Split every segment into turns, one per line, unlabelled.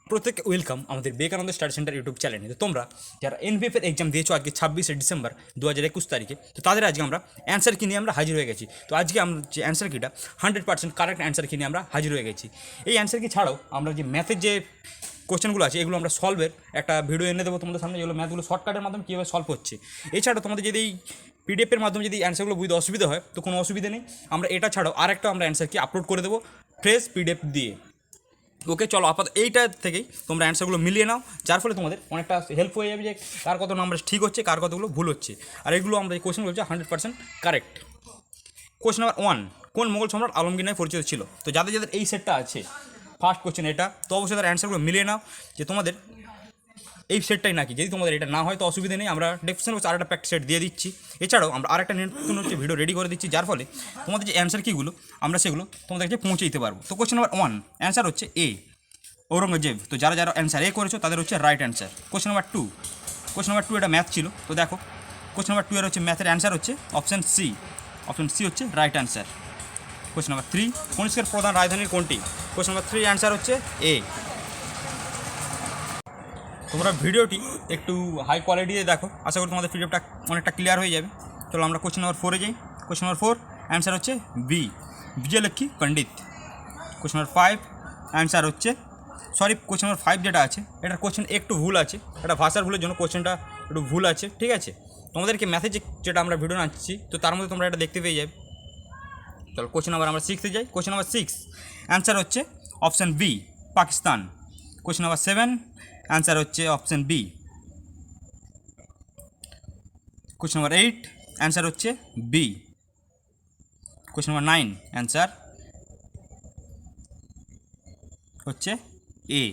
প্রত্যেককে ওয়েলকাম আমাদের Vivekananda study centre YouTube চ্যানেলে। তো তোমরা যারা এনভিএফ এর এক্সাম দিয়েছো আজকে 26শে ডিসেম্বর 2021 তারিখে, তো তাদের আজকে আমরা অ্যান্সার কি নিয়ে আমরা হাজির হয়ে গেছি। তো আজকে আমরা যে অ্যান্সার কিটা 100% কারেক্ট অ্যান্সার কি নিয়ে আমরা হাজির হয়ে গেছি। এই অ্যান্সার কি ছাড়াও আমরা যে ম্যাথের যে কোশ্চেনগুলো আছে এগুলো আমরা সলভের একটা ভিডিও এনে দেবো তোমাদের সামনে, যেগুলো ম্যাথগুলো শর্টকাটের মাধ্যমে কীভাবে সলভ হচ্ছে। এছাড়াও তোমাদের যদি এই পিডিএফের মাধ্যমে যদি অ্যান্সারগুলো বুঝতে অসুবিধা হয় তো কোনো অসুবিধা নেই, আমরা এটা ছাড়াও আরেকটা আমরা অ্যান্সার কি আপলোড করে দেবো ফ্রেশ পিডিএফ দিয়ে। ওকে চলো আপাতত এইটা থেকেই তোমরা অ্যান্সারগুলো মিলিয়ে নাও, যার ফলে তোমাদের অনেকটা হেল্প হয়ে যাবে যে কার কত নাম্বার ঠিক হচ্ছে, কার কতগুলো ভুল হচ্ছে। আর এগুলো আমরা এই কোশ্চেনগুলো হচ্ছে 100% কারেক্ট। কোশ্চেন নাম্বার 1, কোন মোগল সম্রাট আলমগীর নামে পরিচিত ছিল? তো যাদের যাদের এই সেটটা আছে, ফার্স্ট কোশ্চেন এটা, তো অবশ্যই তার অ্যান্সারগুলো মিলিয়ে নাও যে তোমাদের এই সেটটাই নাকি। যদি তোমাদের এটা না হয় তো অসুবিধা নেই, আমরা ডেসক্রিপশন বক্সে আরেকটা প্র্যাকটিস সেট দিয়ে দিচ্ছি। এছাড়াও আমরা আরেকটা নতুন হচ্ছে ভিডিও রেডি করে দিচ্ছি, যার ফলে তোমাদের যে অ্যান্সার কিগুলো আমরা সেগুলো তোমাদের কাছে পৌঁছে দিতে পারবো। তো কোশ্চেন নাম্বার 1 অ্যান্সার হচ্ছে এ, ঔরঙ্গজেব। তো যারা যারা অ্যান্সার এ করেছো তাদের হচ্ছে রাইট অ্যান্সার। কোশ্চেন নাম্বার 2, এটা ম্যাথ ছিল, তো দেখো কোশ্চেন নাম্বার 2 এর হচ্ছে ম্যাথের অ্যান্সার হচ্ছে অপশান সি। অপশান সি হচ্ছে রাইট অ্যান্সার। কোশ্চেন নাম্বার 3, কনিষ্কের প্রধান রাজধানী কোনটি? কোশ্চেন নাম্বার 3 অ্যান্সার হচ্ছে এ। তোমরা ভিডিওটি একটু হাই কোয়ালিটিতে দেখো, আশা করি তোমাদের পিডিএফটা অনেকটা ক্লিয়ার হয়ে যাবে। চলো আমরা কোশ্চেন নাম্বার 4-এ যাই। কোশ্চেন নাম্বার 4 অ্যান্সার হচ্ছে বি, বিজয়লক্ষ্মী পণ্ডিত। কোশ্চেন নাম্বার 5 অ্যান্সার হচ্ছে কোশ্চেন নাম্বার 5 যেটা আছে এটার কোশ্চেন একটু ভুল আছে, এটা ভাষার ভুলের জন্য কোশ্চেনটা একটু ভুল আছে, ঠিক আছে। তোমাদেরকে ম্যাথে যেটা আমরা ভিডিও আনছি তো তার মধ্যে তোমরা এটা দেখতে পেয়ে যাবে। চলো কোশ্চেন নাম্বার আমরা 6-এ যাই। কোশ্চেন নাম্বার 6 অ্যান্সার হচ্ছে option B, Pakistan. Question number 7 answer হচ্ছে option B. Question number 8 answer হচ্ছে বি। কোশ্চেন নাম্বার 9 অ্যান্সার হচ্ছে এ।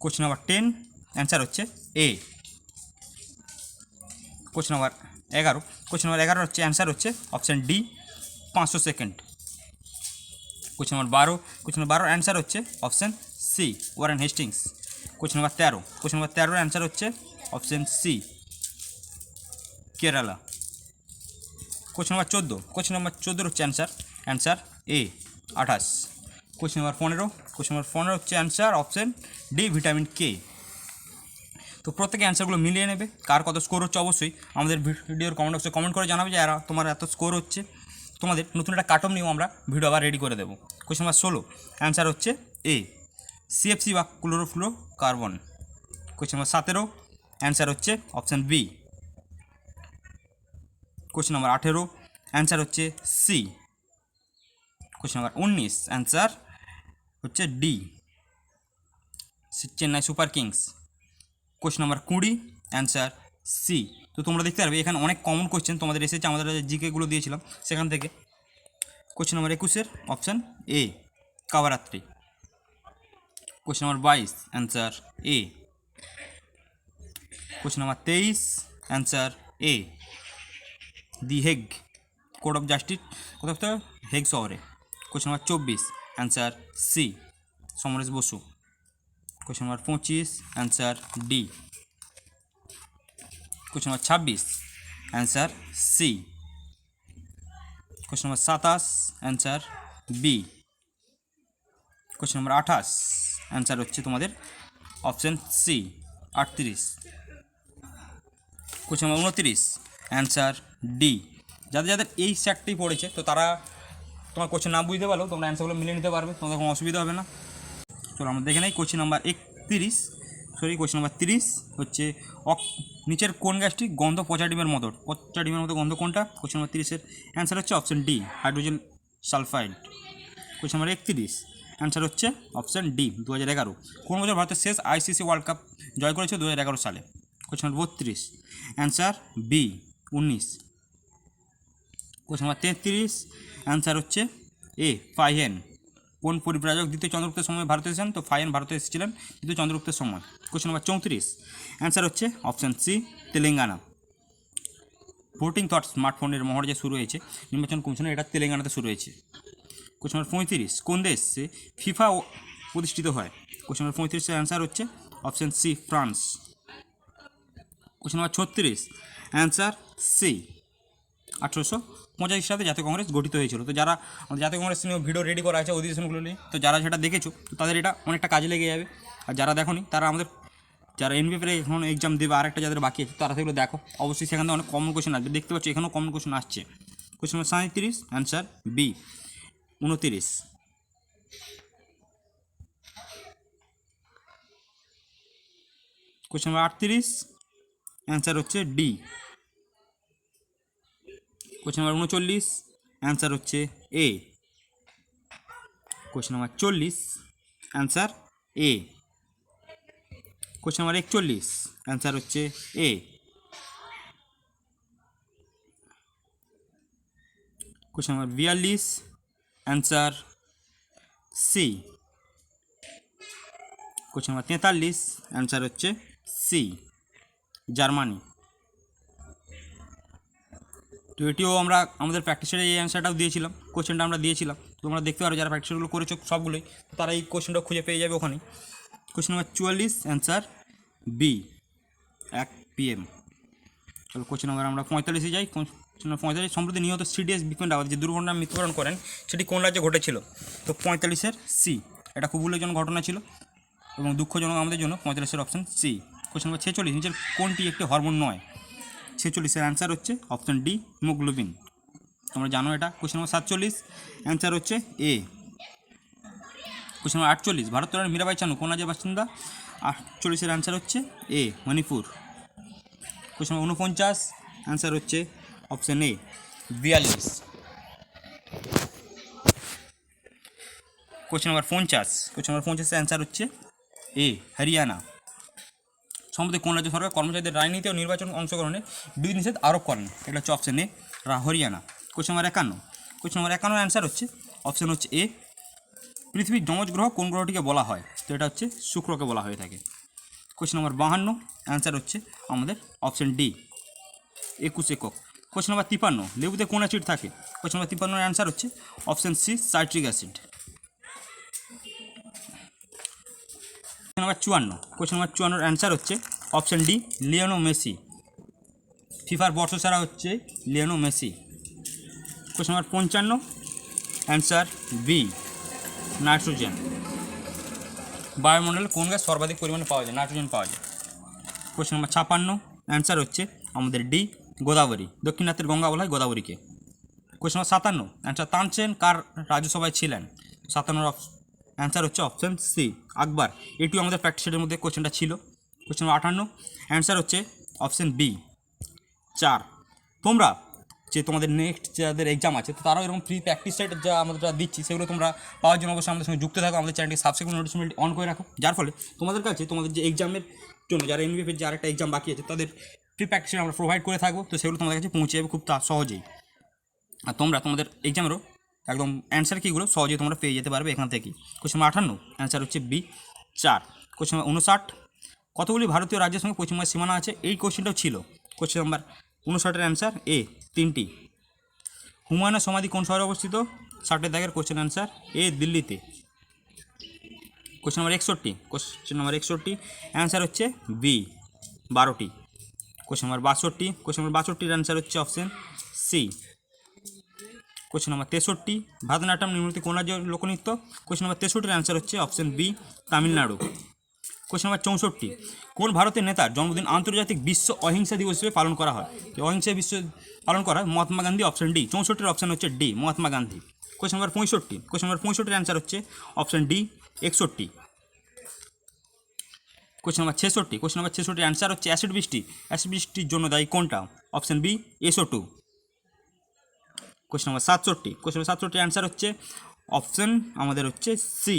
কোশ্চেন নাম্বার 10 অ্যান্সার হচ্ছে এ। কোশ্চেন নাম্বার 11 হচ্ছে অ্যান্সার হচ্ছে option D, 500 second. Question number 12 answer হচ্ছে option C, Warren Hastings. Question number 13 answer হচ্ছে option C, Kerala. Question number 14 হচ্ছে answer A, 28। Question number 15 হচ্ছে answer option D, vitamin K. তো প্রত্যেকে অ্যান্সারগুলো মিলিয়ে নেবে, কার কত স্কোর হচ্ছে অবশ্যই আমাদের ভিডিওর কমেন্ট বক্সে কমেন্ট করে জানাবে যে তোমার এত স্কোর হচ্ছে। তোমাদের নতুন একটা কাট অফ নিয়েও আমরা ভিডিও আবার রেডি করে দেবো। কোশ্চেন নাম্বার 16 অ্যান্সার হচ্ছে এ, সিএফসি বা chlorofluorocarbon. Question number 17 answer হচ্ছে option B. Question number 18 answer হচ্ছে সি। কোশ্চেন নাম্বার 19 অ্যান্সার হচ্ছে D, Chennai Super Kings. Question number 20 answer C. তো তোমরা দেখতে পারবে এখানে অনেক কমন কোশ্চেন তোমাদের এসেছে, আমাদের জিকেগুলো দিয়েছিলাম সেখান থেকে। Question number 21 option A, Kavaratti. Question number 22 answer A. Question number 23 answer A, the Hague, court of justice কোথাও হেগ শহরে। Question number 24 answer C, Samaresh Basu. Question number 25 answer D. Question number 26 answer C. Question number 27 answer B. Question number 28 answer হচ্ছে তোমাদের option C, 38। Question number 29 answer D. যাদের যাদের এই সেটটি পড়েছে তো তারা তোমার কোশ্চেন না বুঝতে পারলেও তোমরা অ্যান্সারগুলো মিলিয়ে নিতে পারবে, তোমাদের কোনো অসুবিধা হবে না। চলো আমরা দেখে নেই কোশ্চেন নাম্বার 30 হচ্ছে নিচের কোন গ্যাসটি গন্ধ পচা ডিমের মতো গন্ধ কোনটা? কোশ্চেন নাম্বার 30-এর অ্যান্সার হচ্ছে option D, hydrogen sulphide. Question number 31 answer হচ্ছে অপশান ডি, 2011। কোন বছর ভারতের শেষ আইসিসি ওয়ার্ল্ড কাপ জয় করেছে? 2011 সালে। Question number 32 answer B, 19। Question number 33 answer হচ্ছে এ, ফাইহেন। কোন পরিব্রাজক দ্বিতীয় চন্দ্রগুপ্তের সময় ভারতে এসেছেন? তো ফাইহেন ভারতে এসেছিলেন দ্বিতীয় চন্দ্রগুপ্তের সময়। কোশ্চেন নাম্বার 34 অ্যান্সার হচ্ছে অপশান সি, তেলেঙ্গানা। ভোটিং থট স্মার্টফোনের মহড়া যে শুরু হয়েছে নির্বাচন কমিশনের, এটা তেলেঙ্গানাতে শুরু হয়েছে। কোশ্চেন নাম্বার 35 কোন দেশে ফিফা প্রতিষ্ঠিত হয়? কোশ্চেন নাম্বার 35-এর অ্যান্সার হচ্ছে option C, France. Question number 36 answer C, 1885 সালে জাতীয় কংগ্রেস গঠিত হয়েছিল। তো যারা আমাদের জাতীয় কংগ্রেস নিয়ে ভিডিও রেডি করা আছে অধিবেশনগুলো নিয়ে, তো যারা সেটা দেখেছো তো তাদের এটা অনেকটা কাজে লেগে যাবে। আর যারা দেখোনি তারা আমাদের যারা এনবিএফের এখন এক্সাম দেবে আর একটা যাদের বাকি আছে তারা সেগুলো দেখো, অবশ্যই সেখান থেকে অনেক কমন কোয়েশ্চেন আসবে। দেখতে পাচ্ছ এখানেও কমন কোয়েশ্চেন আসছে। Question number 37, answer B 29। Question number 38, answer হচ্ছে ডি। কোয়েশ্চেন নম্বর 39, অ্যান্সার হচ্ছে A. Question number 40, answer A. Question number 41, answer হচ্ছে A. Question number 42, answer C. Question number 43, answer হচ্ছে C, Germany. তো এটিও আমরা আমাদের প্র্যাকটিসের এই অ্যান্সারটাও দিয়েছিলাম, কোয়েশ্চেনটা আমরা দিয়েছিলাম। তোমরা দেখতে পারো যারা প্র্যাকটিসগুলো করেছো সবগুলোই, তারা এই কোয়েশ্চেনটা খুঁজে পেয়ে যাবে ওখানে। Question number 44, answer B 1 PM। চলো কোয়েশ্চেন নম্বর আমরা 45-এ যাই। কোয়েশ্চেন নম্বর 45, সম্প্রতি নিহত সিডিএস বিপিন রাওয়াত যে দুর্ঘটনায় মৃত্যুবরণ করেন সেটি কোন রাজ্যে ঘটেছিল? তো 45-এর সি। এটা খুব উল্লেখজনক ঘটনা ছিল এবং দুঃখজনক আমাদের জন্য। 45-এর অপশান সি। কোয়েশ্চেন নম্বর 46, নিচের কোনটি একটি হরমোন নয়? 46-এর অ্যান্সার হচ্ছে অপশান ডি, হিমোগ্লোবিন। তোমরা জানো এটা। কোয়েশ্চেন নম্বর 47, অ্যান্সার হচ্ছে এ। কোয়েশ্চেন নম্বর 48, ভারতের মীরাবাই চানু কোন রাজ্যের বাসিন্দা? 48-এর অ্যান্সার হচ্ছে A, Manipur. Question number 49, answer হচ্ছে option A, 42। Question number 50, question number 50-এর অ্যান্সার হচ্ছে এ, হরিয়ানা। সম্প্রতি কোন রাজ্য সরকার কর্মচারীদের রাজনীতি ও নির্বাচন অংশগ্রহণে বিধিনিষেধ আরোপ করেন? এটা হচ্ছে option A, Haryana. Question number 51, question number 51-এর অ্যান্সার হচ্ছে অপশান হচ্ছে এ, পৃথিবীর যমজ গ্রহ কোন গ্রহটিকে বলা হয়? তো এটা হচ্ছে শুক্রকে বলা হয়ে থাকে। কোয়েশ্চেন নম্বর 52, অ্যান্সার হচ্ছে আমাদের অপশান ডি, 21 একক। কোয়েশ্চেন নম্বর 53, লেবুতে কোন অ্যাসিড থাকে? কোয়েশ্চেন নম্বর 53-এর অ্যান্সার হচ্ছে option C, citric acid. Question number 54, question number 54-এর অ্যান্সার হচ্ছে অপশান ডি, লিওনেল মেসি। ফিফার বর্ষসেরা হচ্ছে Lionel Messi. Question number 55, answer B, nitrogen. বায়ুমণ্ডলে কোন গ্যাস সর্বাধিক পরিমাণে পাওয়া যায়? নাইট্রোজেন পাওয়া যায়। কোয়েশ্চেন নম্বর 56, অ্যান্সার হচ্ছে আমাদের ডি, গোদাবরী। দক্ষিণাত্যের গঙ্গা বলা হয় গোদাবরীকে। কোয়েশ্চেন নম্বর 57, অ্যান্সার তানসেন কার রাজ্যসভায় ছিলেন? 57-এর অ্যান্সার হচ্ছে অপশান সি, আকবর। এটিও আমাদের প্র্যাকটিসের মধ্যে কোয়েশ্চেনটা ছিল। কোয়েশ্চেন নম্বর 58, অ্যান্সার হচ্ছে অপশান বি, 4। তোমরা যে তোমাদের নেক্সট যাদের এক্সাম আছে তো তারাও এরকম ফ্রি প্র্যাকটিস সেট যা আমরা দিচ্ছি সেগুলো তোমরা পাওয়ার জন্য অবশ্যই আমাদের সঙ্গে যুক্ত থাকো। আমাদের চ্যানেলটি সাবস্ক্রাইব নোটিফিকেশন অন করে রাখো, যার ফলে তোমাদের কাছে তোমাদের যে এক্সামের জন্য যারা এনবিএফের যে আরেকটা এক্সাম বাকি আছে তাদের ফ্রি প্র্যাকটিস আমরা প্রোভাইড করে থাকবো। তো সেগুলো তোমাদের কাছে পৌঁছে যাবে খুব সহজেই। আর তোমরা তোমাদের এক্সামেরও একদম অ্যান্সার কীগুলো সহজেই তোমরা পেয়ে যেতে পারবে এখান থেকেই। কোয়েশ্চেন নম্বর 58, অ্যান্সার হচ্ছে বি, 4। কোয়েশ্চেন নম্বর 59, কতগুলি ভারতীয় রাজ্যের সঙ্গে পশ্চিমবঙ্গের সীমানা আছে? এই কোয়েশ্চেনটাও ছিল। কোয়েশ্চেন নম্বর 59-এর অ্যান্সার এ, 3টি। হুমায়ুনের সমাধি কোন শহরে অবস্থিত? 60-এর দাগের কোয়েশ্চেন অ্যান্সার এ, দিল্লিতে। Question number 61, question number 61, answer হচ্ছে বি, 12টি। কোয়েশ্চেন নম্বর 62, কোয়েশ্চেন নম্বর 62-এর অ্যান্সার হচ্ছে option C. Question number 63, Bharatanatyam নিম্নলিখিত কোন রাজ্যের লোকনৃত্য? কোয়েশ্চেন নম্বর 63-এর অ্যান্সার হচ্ছে option B, Tamil Nadu. Question number 64, কোন ভারতের নেতার জন্মদিন আন্তর্জাতিক বিশ্ব অহিংসা দিবস হিসেবে পালন করা হয়? অহিংসা বিশ্ব পালন করা হয় মহাত্মা গান্ধী, অপশান ডি। 64-এর অপশান হচ্ছে D, Mahatma Gandhi. Question number 65, question number 65-এর অ্যান্সার হচ্ছে option D, 61। Question number 66, question number 66-এর অ্যান্সার হচ্ছে অ্যাসিড বৃষ্টি। অ্যাসিড বৃষ্টির জন্য দায়ী কোনটা? Option B, SO2। Question number 67, question number 67-এর অ্যান্সার হচ্ছে অপশান আমাদের হচ্ছে সি,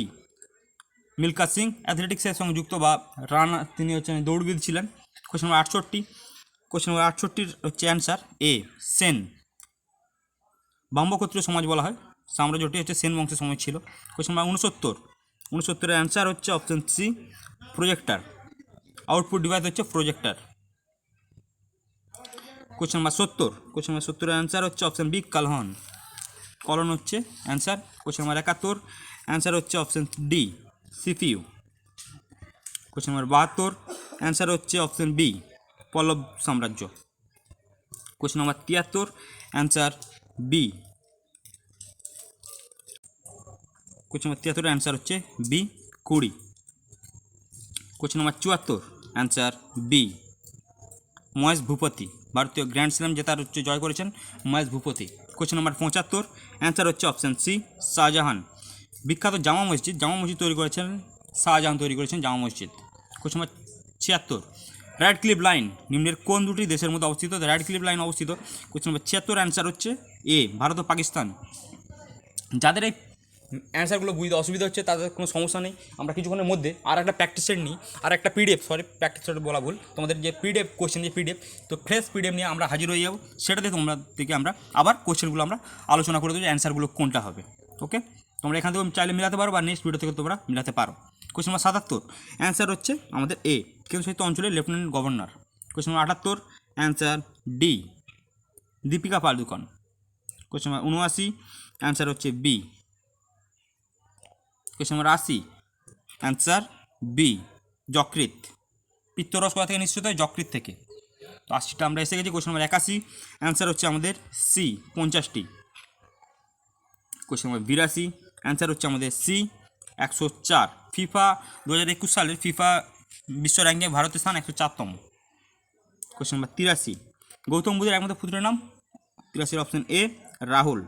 মিল্খা সিং। অ্যাথলেটিক্সের সঙ্গে যুক্ত বা রান তিনি হচ্ছেন দৌড়বিদ ছিলেন। কোয়েশ্চেন নম্বর 68, কোয়েশ্চেন নম্বর 68-এর হচ্ছে অ্যান্সার এ, সেন। ব্রাহ্মক্ষত্রীয় সমাজ বলা হয় সাম্রাজ্যটি হচ্ছে সেন বংশের সময় ছিল। কোয়েশ্চেন নম্বর 69, 69-এর অ্যান্সার হচ্ছে option C, projector. Output device হচ্ছে projector. Question number 70, question number 70-এর অ্যান্সার হচ্ছে অপশান বি, কালহন। কলন হচ্ছে অ্যান্সার। কোয়েশ্চেন নম্বর 71, অ্যান্সার হচ্ছে option D, CPU। Question number 72, answer হচ্ছে অপশান বি, পল্লব সাম্রাজ্য। Question number 73 answer B. Question number 73 answer হচ্ছে B 20। Question number 74 answer B Mahesh Bhupathi, ভারতীয় grand slam জেতার হচ্ছে জয় করেছেন Mahesh Bhupathi. Question number 75 answer হচ্ছে অপশান সি শাহজাহান। বিখ্যাত জামা মসজিদ তৈরি করেছেন শাহজাহান, তৈরি করেছেন Jama Masjid. Question number 76 red cliff line নিম্নের কোন দুটি দেশের মধ্যে অবস্থিত? রেড ক্লিফ লাইন অবস্থিত। কোশ্চেন নাম্বার 76 অ্যান্সার হচ্ছে এ ভারত ও পাকিস্তান। যাদের এই অ্যান্সারগুলো বুঝতে অসুবিধা হচ্ছে তাদের কোনো সমস্যা নেই, আমরা কিছুক্ষণের মধ্যে আর একটা প্র্যাকটিস সেট নিই, আর একটা পিডিএফ, প্র্যাকটিস সেট বলা ভুল, তোমাদের যে পিডিএফ কোশ্চেন যে পিডিএফ, তো ফ্রেশ পিডিএফ নিয়ে আমরা হাজির হয়ে যাবো। সেটাতে তোমরা থেকে আমরা আবার কোশ্চেনগুলো আমরা আলোচনা করে দেবো যে অ্যান্সারগুলো কোনটা হবে। ওকে, তোমরা এখান থেকে চাইলে মিলাতে পারো বা নেক্সট ভিডিও থেকে তোমরা মিলাতে পারো। কোশ্চেন নাম্বার 77 অ্যান্সার হচ্ছে আমাদের এ কেন্দ্রশাসিত অঞ্চলের lieutenant governor. Question number 78 answer D Deepika Padukone. Question number 79 answer হচ্ছে B. Question number 80 answer B যকৃৎ। পিত্তরস কোথা থেকে নিশ্চিত হয়? যকৃৎ থেকে। তো 80টা আমরা এসে গেছি। কোশ্চেন নাম্বার 81 অ্যান্সার হচ্ছে আমাদের সি 50টি। কোশ্চেন নাম্বার 82 অ্যান্সার হচ্ছে আমাদের সি 104। ফিফা 2021 সালের ফিফা বিশ্ব র্যাঙ্কিংয়ে ভারতের স্থান 104তম। কোশ্চেন নাম্বার 83 গৌতম বুদ্ধের একমাত্র পুত্রের নাম? 83 option A Rahul.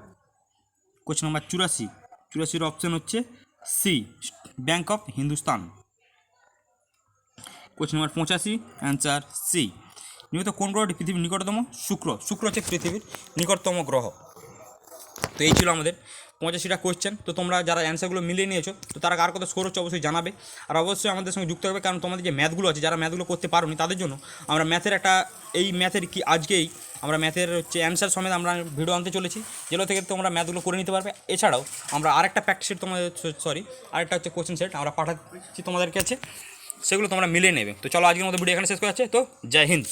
Question number 84 option হচ্ছে C bank of Hindustan. Question number 85 answer C নিয়মিত কোন গ্রহটি পৃথিবীর নিকটতম? শুক্র হচ্ছে পৃথিবীর নিকটতম গ্রহ। তো এই ছিল আমাদের 85টা কোয়েশ্চেন। তো তোমরা যারা অ্যান্সারগুলো মিলিয়ে নিয়েছো তো তারা কার কত স্কোর হচ্ছে অবশ্যই জানাবে, আর অবশ্যই আমাদের সঙ্গে যুক্ত হবে, কারণ তোমাদের যে ম্যাথগুলো আছে, যারা ম্যাথগুলো করতে পারোনি তাদের জন্য আমরা ম্যাথের কি আজকেই আমরা ম্যাথের হচ্ছে অ্যান্সার সমেত আমরা ভিডিও আনতে চলেছি, যেগুলো থেকে তোমরা ম্যাথগুলো করে নিতে পারবে। এছাড়াও আমরা আরেকটা প্র্যাকটিস সেট আরেকটা হচ্ছে কোশ্চেন সেট আমরা পাঠাচ্ছি তোমাদের কাছে, সেগুলো তোমরা মিলিয়ে নেবে। তো চলো আজকের মতো ভিডিও এখানে শেষ করা যাচ্ছে। তো জয় হিন্দ।